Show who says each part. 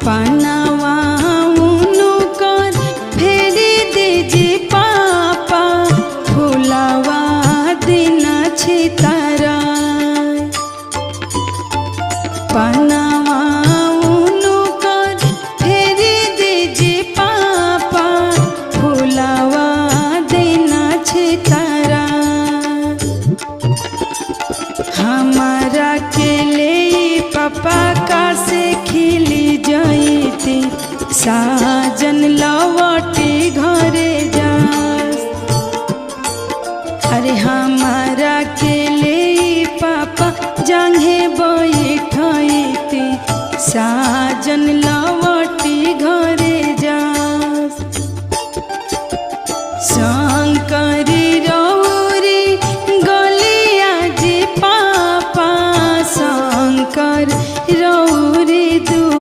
Speaker 1: पनावा उनकर फेरी दीजी पापा फुलावा दिन छितारा पनावा उनकर फेरी दीजी पापा फुलावा दिन छितारा हमारा के ले पापा का से खिली जाइती साजन लवटी घरे जा अरे हमारा के ले पापा जांघे बैठती साजन लवटी घरे